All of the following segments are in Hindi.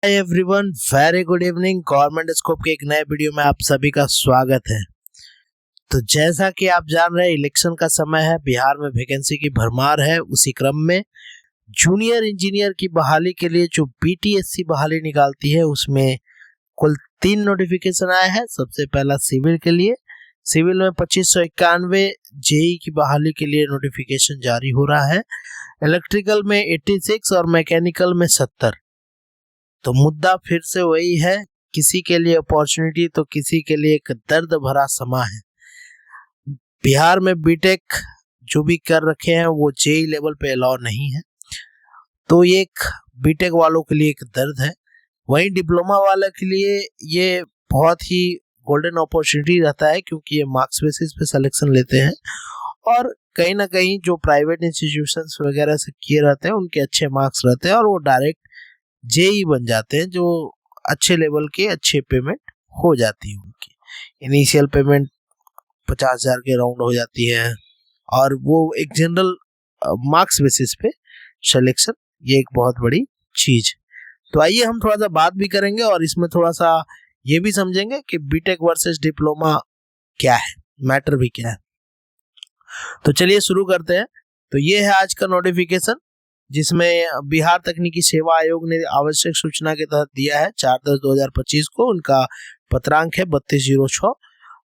Hi everyone, very good evening. Government scope के एक नए वीडियो में आप सभी का स्वागत है। तो जैसा कि आप जान रहे हैं, इलेक्शन का समय है, बिहार में वैकेंसी की भरमार है। उसी क्रम में जूनियर इंजीनियर की बहाली के लिए जो बीटीएससी बहाली निकालती है, उसमें कुल 3 नोटिफिकेशन आए हैं। सबसे पहला सिविल के लिए, सिविल में 2591 जेई की बहाली के लिए नोटिफिकेशन जारी हो रहा है। इलेक्ट्रिकल में 86 और मैकेनिकल में 70। तो मुद्दा फिर से वही है, किसी के लिए अपॉर्चुनिटी तो किसी के लिए एक दर्द भरा समा है। बिहार में बीटेक जो भी कर रखे हैं वो जेई लेवल पे अलाउ नहीं है, तो ये एक बीटेक वालों के लिए एक दर्द है। वहीं डिप्लोमा वाले के लिए ये बहुत ही गोल्डन अपॉर्चुनिटी रहता है, क्योंकि ये मार्क्स बेसिस पे सिलेक्शन लेते हैं और कहीं ना कहीं जो प्राइवेट इंस्टीट्यूशंस वगैरह से किए रहते हैं उनके अच्छे मार्क्स रहते हैं और वो डायरेक्ट जेई बन जाते हैं, जो अच्छे लेवल के अच्छे पेमेंट हो जाती है। उनकी इनिशियल पेमेंट 50,000 के राउंड हो जाती है और वो एक जनरल मार्क्स बेसिस पे सिलेक्शन, ये एक बहुत बड़ी चीज। तो आइए हम थोड़ा सा बात भी करेंगे और इसमें थोड़ा सा ये भी समझेंगे कि बीटेक वर्सेस डिप्लोमा क्या है, मैटर भी क्या है। तो चलिए शुरू करते हैं। तो ये है आज का नोटिफिकेशन, जिसमें बिहार तकनीकी सेवा आयोग ने आवश्यक सूचना के तहत दिया है 4/10/2025 को। उनका पत्रांक है 3206।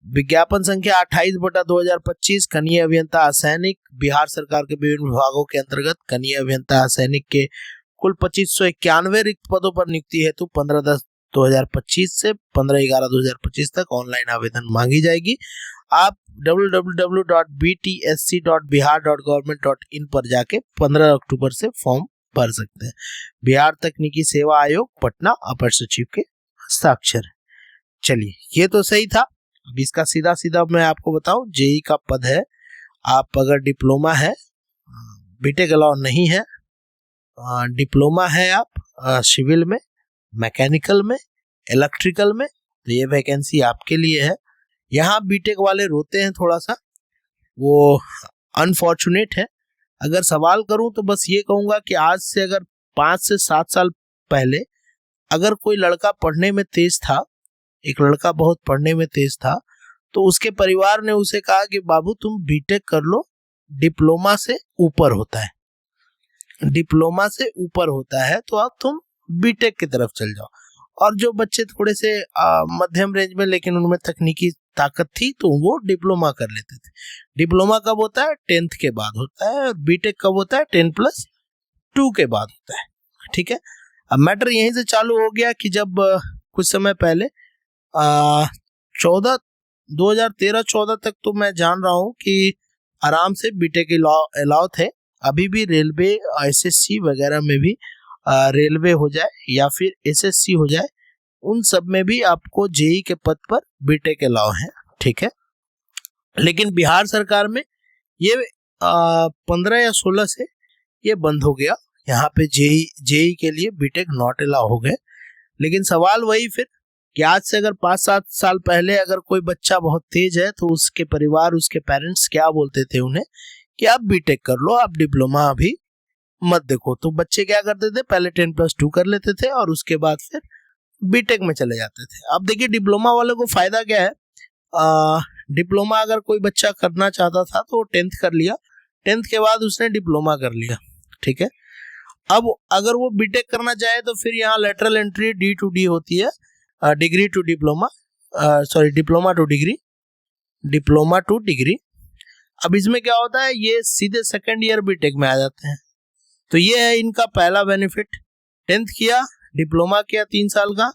विज्ञापन संख्या 28/2025। कनीय अभियंता असैनिक, बिहार सरकार के विभिन्न विभागों के अंतर्गत कनीय अभियंता असैनिक के कुल 2591 रिक्त पदों पर नियुक्ति हेतु 15/10/2025 से 15/11/2025 तक ऑनलाइन आवेदन मांगी जाएगी। आप www.btsc.bihar.government.in पर जाके 15 अक्टूबर से फॉर्म भर सकते हैं। बिहार तकनीकी सेवा आयोग, पटना, अपर सचिव के हस्ताक्षर। चलिए, ये तो सही था। अब इसका सीधा सीधा मैं आपको बताऊं, जेई का पद है। आप अगर डिप्लोमा है, बीटेक अलाउ नहीं है, डिप्लोमा है आप सिविल में, मैकेनिकल में, इलेक्ट्रिकल में, तो ये वैकेंसी आपके लिए है। यहाँ बीटेक वाले रोते हैं थोड़ा सा, वो अनफॉर्चुनेट है। अगर सवाल करूं तो बस ये कहूंगा कि आज से अगर 5 से 7 साल पहले अगर कोई लड़का पढ़ने में तेज था, एक लड़का बहुत पढ़ने में तेज था, तो उसके परिवार ने उसे कहा कि बाबू तुम बीटेक कर लो, डिप्लोमा से ऊपर होता है, डिप्लोमा से ऊपर होता है, तो अब तुम बीटेक की तरफ चल जाओ। और जो बच्चे थोड़े से मध्यम रेंज में लेकिन उनमें तकनीकी ताकत थी, तो वो डिप्लोमा कर लेते थे। डिप्लोमा कब होता है? 10th के बाद होता है। और बीटेक कब होता है? 10+2 के बाद होता है। ठीक है। अब मैटर यहीं से चालू हो गया कि जब कुछ समय पहले 2013-14 तक तो मैं जान रहा हूँ कि आराम से बीटेक अलाउ थे। अभी भी रेलवे, एसएससी वगैरह में भी रेलवे हो जाए या फिर एसएससी हो जाए, उन सब में भी आपको जेई के पद पर बीटेक अलाउ है। ठीक है। लेकिन बिहार सरकार में ये 15 या 16 से ये बंद हो गया। यहाँ पे जेई के लिए बीटेक नॉट अलाउ हो गए। लेकिन सवाल वही फिर कि आज से अगर 5-7 साल पहले अगर कोई बच्चा बहुत तेज है, तो उसके परिवार, उसके पेरेंट्स क्या बोलते थे उन्हें कि आप बीटेक कर लो, आप डिप्लोमा अभी मत देखो। तो बच्चे क्या करते थे? पहले 10+2 कर लेते थे और उसके बाद फिर बीटेक में चले जाते थे। अब देखिए डिप्लोमा वाले को फायदा क्या है। डिप्लोमा अगर कोई बच्चा करना चाहता था तो 10th कर लिया, 10th के बाद उसने डिप्लोमा कर लिया। ठीक है। अब अगर वो बीटेक करना चाहे तो फिर यहाँ लेटरल एंट्री D2D होती है, degree to diploma, sorry diploma to degree, diploma to degree. अब इसमें क्या होता है, ये सीधे सेकेंड ईयर बीटेक में आ जाते हैं। तो ये है इनका पहला बेनिफिट। 10th किया, डिप्लोमा किया 3 साल का,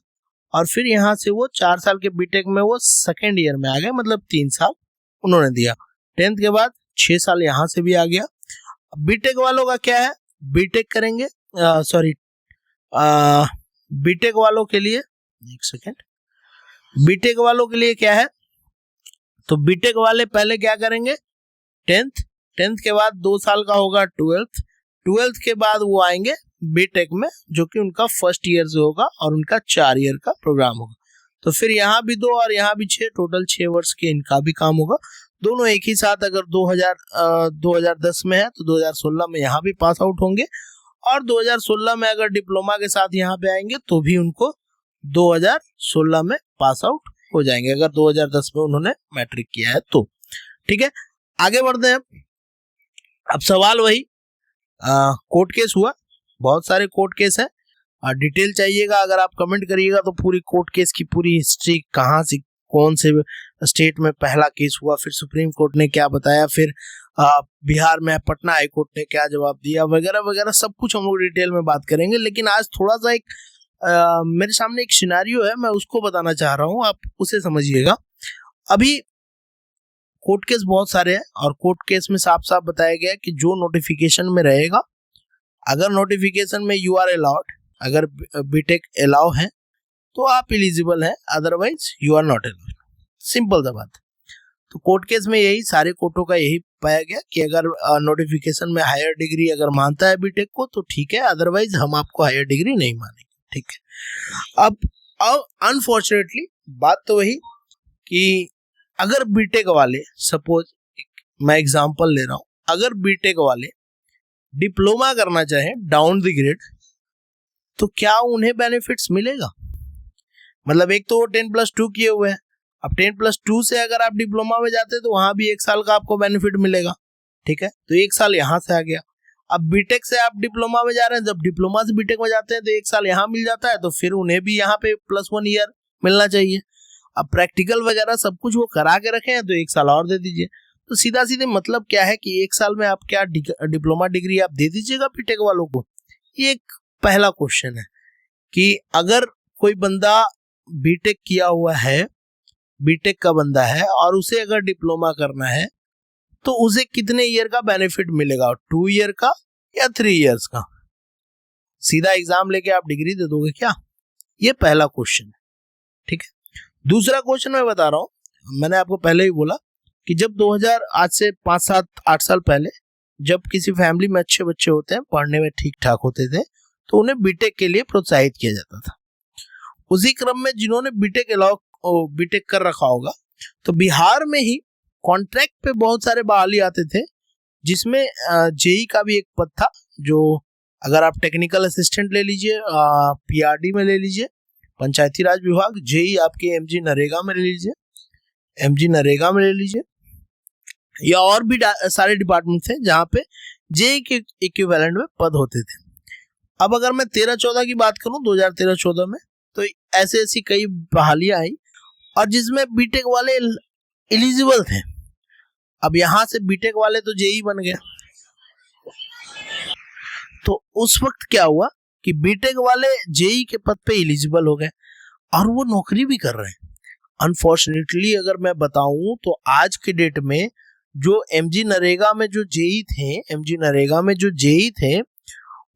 और फिर यहाँ से वो 4 साल के बीटेक में वो सेकेंड ईयर में आ गए, मतलब 3 साल उन्होंने दिया। 10th के बाद 6 साल यहाँ से भी आ गया। बीटेक वालों का क्या है, बीटेक करेंगे, बीटेक वालों के लिए, एक सेकेंड, बीटेक वालों के लिए क्या है, तो बीटेक वाले पहले क्या करेंगे, 10th के बाद 2 साल का होगा 12th के बाद वो आएंगे बीटेक में, जो कि उनका फर्स्ट ईयर से होगा और उनका 4 ईयर का प्रोग्राम होगा। तो फिर यहाँ भी 2 और यहाँ भी 6, टोटल 6 वर्ष के इनका भी काम होगा। दोनों एक ही साथ, अगर 2010 में है तो 2016 में यहाँ भी पास आउट होंगे और 2016 में अगर डिप्लोमा के साथ यहाँ पे आएंगे तो भी उनको 2016 में पास आउट हो जाएंगे, अगर 2010 में उन्होंने मैट्रिक किया है तो। ठीक है, आगे बढ़ते हैं। अब सवाल वही, कोर्ट केस हुआ, बहुत सारे कोर्ट केस है, डिटेल चाहिएगा अगर आप कमेंट करिएगा तो पूरी कोर्ट केस की पूरी हिस्ट्री, कहाँ से कौन से स्टेट में पहला केस हुआ, फिर सुप्रीम कोर्ट ने क्या बताया, फिर बिहार में पटना हाई कोर्ट ने क्या जवाब दिया, वगैरह वगैरह सब कुछ हम लोग डिटेल में बात करेंगे। लेकिन आज थोड़ा सा एक मेरे सामने एक सिनेरियो है, मैं उसको बताना चाह रहा हूँ, आप उसे समझिएगा। अभी कोर्ट केस बहुत सारे हैं और कोर्ट केस में साफ साफ बताया गया है कि जो नोटिफिकेशन में रहेगा, अगर नोटिफिकेशन में यू आर अलाउड, अगर बीटेक अलाउ है तो आप एलिजिबल हैं, otherwise you are not allowed. Simple सा बात। तो कोर्ट केस में यही, सारे कोर्टों का यही पाया गया कि अगर नोटिफिकेशन में हायर डिग्री अगर मानता है बीटेक को तो ठीक है, अदरवाइज हम आपको हायर डिग्री नहीं मानेंगे। ठीक है, अब अनफॉर्चुनेटली बात तो वही कि अगर बीटेक वाले, सपोज मैं एग्जांपल ले रहा हूं, अगर बीटेक वाले डिप्लोमा करना चाहें डाउन द ग्रेड तो क्या उन्हें बेनिफिट्स मिलेगा? मतलब एक तो वो 10+2 किए हुए हैं, अब 10+2 से अगर आप डिप्लोमा में जाते हैं तो वहां भी 1 साल का आपको बेनिफिट मिलेगा। ठीक है, तो 1 साल यहाँ से आ गया। अब बीटेक से आप डिप्लोमा में जा रहे हैं, जब डिप्लोमा से बीटेक में जाते हैं तो 1 साल यहाँ मिल जाता है, तो फिर उन्हें भी यहाँ पे +1 ईयर मिलना चाहिए। अब प्रैक्टिकल वगैरह सब कुछ वो करा के रखे हैं तो 1 साल और दे दीजिए। तो सीधा सीधे मतलब क्या है कि 1 साल में आप क्या डिप्लोमा डिग्री आप दे दीजिएगा बीटेक वालों को? ये एक पहला क्वेश्चन है कि अगर कोई बंदा बीटेक किया हुआ है, बीटेक का बंदा है और उसे अगर डिप्लोमा करना है तो उसे कितने ईयर का बेनिफिट मिलेगा, 2 ईयर का या 3 ईयर्स का? सीधा एग्जाम लेके आप डिग्री दे दोगे क्या? ये पहला क्वेश्चन है। ठीक है, दूसरा क्वेश्चन मैं बता रहा हूं, मैंने आपको पहले ही बोला कि जब 2000 आज से 5, 7, 8 साल पहले जब किसी फैमिली में अच्छे बच्चे होते हैं, पढ़ने में ठीक ठाक होते थे, तो उन्हें बीटेक के लिए प्रोत्साहित किया जाता था। उसी क्रम में जिन्होंने बीटेक कर रखा होगा, तो बिहार में ही कॉन्ट्रैक्ट पे बहुत सारे बहाली आते थे, जिसमें जेई का भी एक पद था, जो अगर आप टेक्निकल असिस्टेंट ले लीजिए, पीआरडी में ले लीजिए, पंचायती राज विभाग, जेई आपके एमजी नरेगा में ले लीजिए, या और भी सारे डिपार्टमेंट थे जहाँ पे जेई के इक्विवेलेंट में पद होते थे। अब अगर मैं 13-14 की बात करूं, 2013-14 में, तो ऐसी कई बहालियां आई और जिसमें बीटेक वाले एलिजिबल थे। अब यहां से बीटेक वाले तो जेई बन गए, तो उस वक्त क्या हुआ कि बीटेक वाले जेई के पद पे एलिजिबल हो गए और वो नौकरी भी कर रहे हैं। अनफॉर्चुनेटली अगर मैं बताऊं तो आज के डेट में जो एमजी नरेगा में जो जेई थे,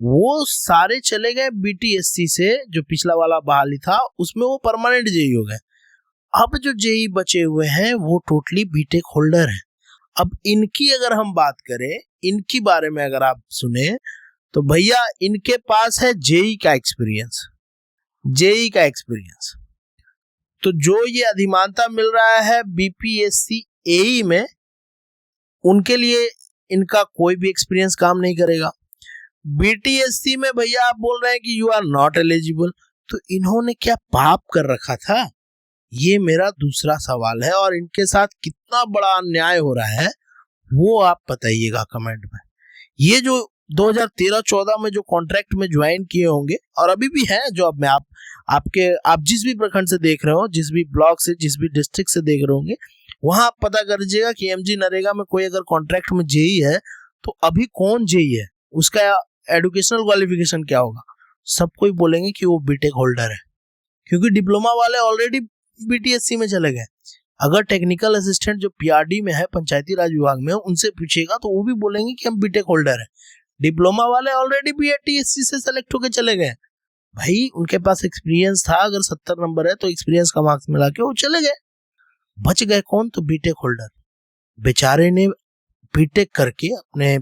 वो सारे चले गए बीटीएससी से, जो पिछला वाला बहाली था उसमें वो परमानेंट जेई हो गए। अब जो जेई बचे हुए हैं वो टोटली बीटेक होल्डर हैं। अब इनकी अगर हम बात करें, इनकी बारे में अगर आप सुने तो भैया इनके पास है जेई का एक्सपीरियंस। तो जो ये अधिमानता मिल रहा है बीपीएससी एई में, उनके लिए इनका कोई भी एक्सपीरियंस काम नहीं करेगा। बीटीएससी में भैया आप बोल रहे हैं कि यू आर नॉट एलिजिबल, तो इन्होंने क्या पाप कर रखा था? ये मेरा दूसरा सवाल है, और इनके साथ कितना बड़ा अन्याय हो रहा है वो आप बताइएगा कमेंट में। ये जो 2013-14 में जो कॉन्ट्रैक्ट में ज्वाइन किए होंगे और अभी भी है जॉब में, आप जिस भी प्रखंड से देख रहे हो, जिस भी ब्लॉक से, जिस भी डिस्ट्रिक्ट से देख रहे होंगे, वहां आप पता कर लीजिएगा कि एमजी नरेगा में कोई अगर कॉन्ट्रैक्ट में जेई है तो अभी कौन जेई है, उसका एजुकेशनल क्वालिफिकेशन क्या होगा? सब कोई बोलेंगे कि वो बीटेक होल्डर है, क्योंकि डिप्लोमा वाले ऑलरेडी बीटीएससी में चले गए। अगर टेक्निकल असिस्टेंट जो पीआरडी में है, पंचायती राज विभाग में, उनसे पूछेगा तो वो भी बोलेंगे कि हम बीटेक होल्डर है। डिप्लोमा वाले ऑलरेडी बीटीएससी से सेलेक्ट होकर चले गए भाई, उनके पास एक्सपीरियंस था, अगर 70 नंबर है तो एक्सपीरियंस का मार्क्स मिला के वो चले गए। बच गए कौन? तो बीटेक होल्डर। बेचारे ने बीटेक करके अपने,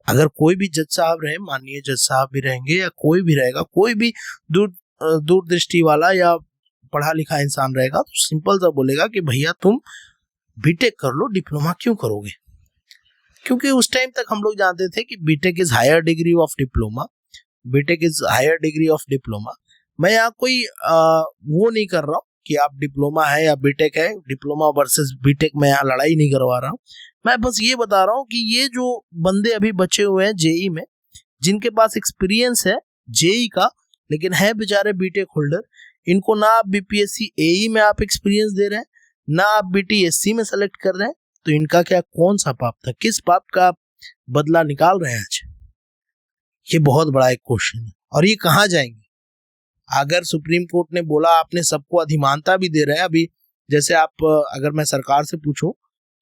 अगर कोई भी जज साहब रहे, माननीय जज साहब भी रहेंगे या कोई भी रहेगा, कोई भी दूरदृष्टि वाला या पढ़ा लिखा इंसान रहेगा, तो सिंपल सा बोलेगा कि भैया तुम बीटेक कर लो, डिप्लोमा क्यों करोगे? क्योंकि उस टाइम तक हम लोग जानते थे कि BTech is higher degree of diploma, BTech is higher degree of diploma. मैं यहाँ कोई वो नहीं कर रहा हूँ कि आप डिप्लोमा है या बीटेक है, डिप्लोमा वर्सेस बीटेक में यहाँ लड़ाई नहीं करवा रहा हूँ। मैं बस ये बता रहा हूँ कि ये जो बंदे अभी बचे हुए हैं जेई में, जिनके पास एक्सपीरियंस है जेई का लेकिन है बेचारे बीटेक होल्डर, इनको ना आप बीपीएससी एई में आप एक्सपीरियंस दे रहे हैं, ना आप बीटीएससी में सेलेक्ट कर रहे हैं, तो इनका क्या कौन सा पाप था, किस पाप का आप बदला निकाल रहे हैं आज? ये बहुत बड़ा एक क्वेश्चन है। और ये कहाँ जाएंगे? अगर सुप्रीम कोर्ट ने बोला आपने सबको अधिमानता भी दे रहे हैं, अभी जैसे आप अगर मैं सरकार से पूछूं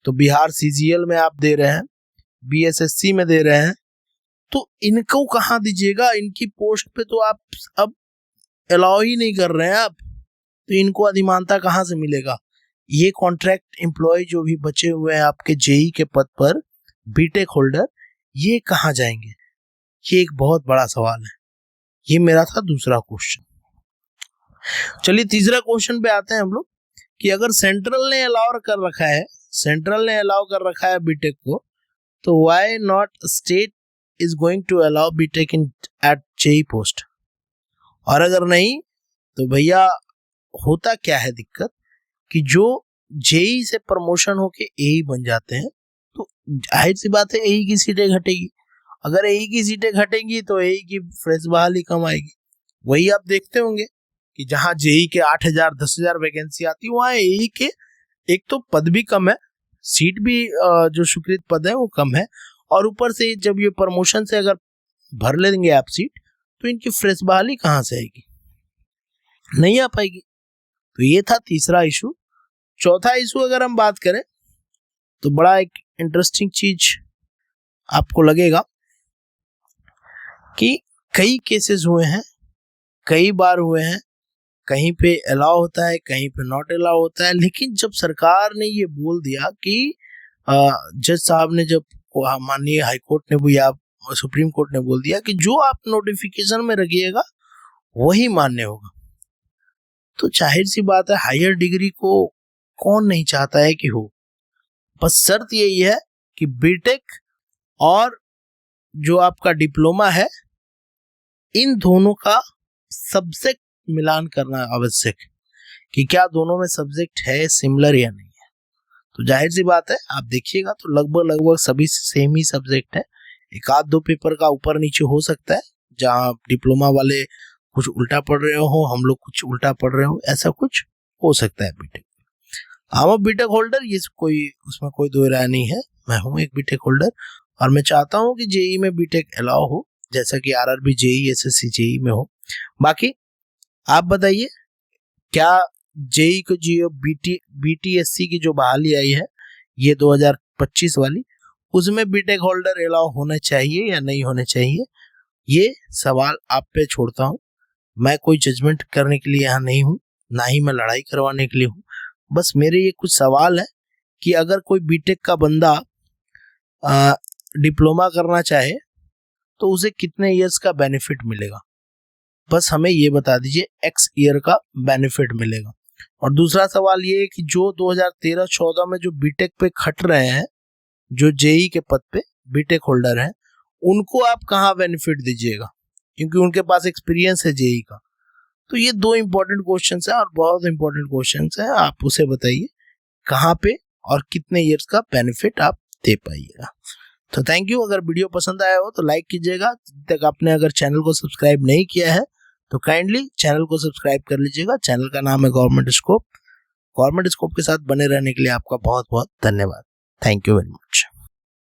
तो बिहार सीजीएल में आप दे रहे हैं, बीएसएससी में दे रहे हैं, तो इनको कहाँ दीजिएगा? इनकी पोस्ट पे तो आप अब अलाउ ही नहीं कर रहे हैं आप, तो इनको अधिमानता कहाँ से मिलेगा? ये कॉन्ट्रैक्ट एम्प्लॉय जो भी बचे हुए हैं आपके जेई के पद पर, बीटेक होल्डर, ये कहाँ जाएंगे? ये एक बहुत बड़ा सवाल है। ये मेरा था दूसरा क्वेश्चन। चलिए तीसरा क्वेश्चन पे आते हैं हम लोग कि अगर सेंट्रल ने अलाउ कर रखा है, सेंट्रल ने अलाउ कर रखा है बीटेक को, तो why not state is going to allow BTech in at JE post? और अगर नहीं तो भैया होता क्या है दिक्कत कि जो जेई से प्रमोशन होके एई बन जाते हैं, तो जाहिर सी बात है एई की सीटें घटेगी। अगर एई की सीटें घटेंगी तो एई की फ्रेश बहाली कम आएगी। वही आप देखते होंगे कि जहां जेई के 8,000 10,000 वैकेंसी आती है, वहां एई के एक तो पद भी कम है, सीट भी जो स्वीकृत पद है वो कम है, और ऊपर से जब ये प्रमोशन से अगर भर लेंगे आप सीट, तो इनकी फ्रेश बहाली कहाँ से आएगी? नहीं आ पाएगी। तो ये था तीसरा इशू। चौथा इशू अगर हम बात करें तो बड़ा एक इंटरेस्टिंग चीज आपको लगेगा कि कई केसेस हुए हैं, कई बार हुए हैं, कहीं पे अलाउ होता है, कहीं पे नॉट अलाउ होता है, लेकिन जब सरकार ने ये बोल दिया कि जज साहब ने, जब माननीय हाई कोर्ट ने भी, या सुप्रीम कोर्ट ने बोल दिया कि जो आप नोटिफिकेशन में रखिएगा वही मान्य होगा, तो जाहिर सी बात है हायर डिग्री को कौन नहीं चाहता है कि हो। बस शर्त यही है कि बीटेक और जो आपका डिप्लोमा है, इन दोनों का सब्जेक्ट मिलान करना आवश्यक है कि क्या दोनों में सब्जेक्ट है सिमिलर या नहीं है। तो जाहिर सी बात है आप देखिएगा तो लगभग सभी सेम ही सब्जेक्ट है। एक आध दो पेपर का ऊपर नीचे हो सकता है, जहाँ डिप्लोमा वाले कुछ उल्टा पढ़ रहे हो, हम लोग कुछ उल्टा पढ़ रहे हो, ऐसा कुछ हो सकता है बीटेक। हम बीटेक होल्डर, ये उसमें कोई दो राय नहीं है, मैं हूँ एक बीटेक होल्डर और मैं चाहता हूँ कि जेई में बीटेक अलाउ हो, जैसा कि आरआरबी जेई एसएससी जेई में हो। बाकी आप बताइए, क्या जेई को जो बीटीएससी की जो बहाली आई है ये 2025 वाली, उसमें बीटेक होल्डर अलाउ होना चाहिए या नहीं होने चाहिए? ये सवाल आप पे छोड़ता हूँ। मैं कोई जजमेंट करने के लिए यहाँ नहीं हूँ, ना ही मैं लड़ाई करवाने के लिए हूँ। बस मेरे ये कुछ सवाल है कि अगर कोई बीटेक का बंदा डिप्लोमा करना चाहे तो उसे कितने इयर्स का बेनिफिट मिलेगा? बस हमें ये बता दीजिए, एक्स ईयर का बेनिफिट मिलेगा। और दूसरा सवाल ये है कि जो 2013-14 में जो बीटेक पे खट रहे हैं, जो जेई के पद पे बीटेक होल्डर हैं, उनको आप कहाँ बेनिफिट दीजिएगा? क्योंकि उनके पास एक्सपीरियंस है जेई का। तो ये दो इंपॉर्टेंट क्वेश्चंस हैं और बहुत इंपॉर्टेंट क्वेश्चंस हैं। आप उसे बताइए कहाँ पे और कितने इयर्स का बेनिफिट आप दे पाइएगा। तो थैंक यू। अगर वीडियो पसंद आया हो तो लाइक कीजिएगा। तक आपने अगर चैनल को सब्सक्राइब नहीं किया है तो काइंडली चैनल को सब्सक्राइब कर लीजिएगा। चैनल का नाम है गवर्नमेंट स्कोप। गवर्नमेंट स्कोप के साथ बने रहने के लिए आपका बहुत बहुत धन्यवाद। Thank you very much.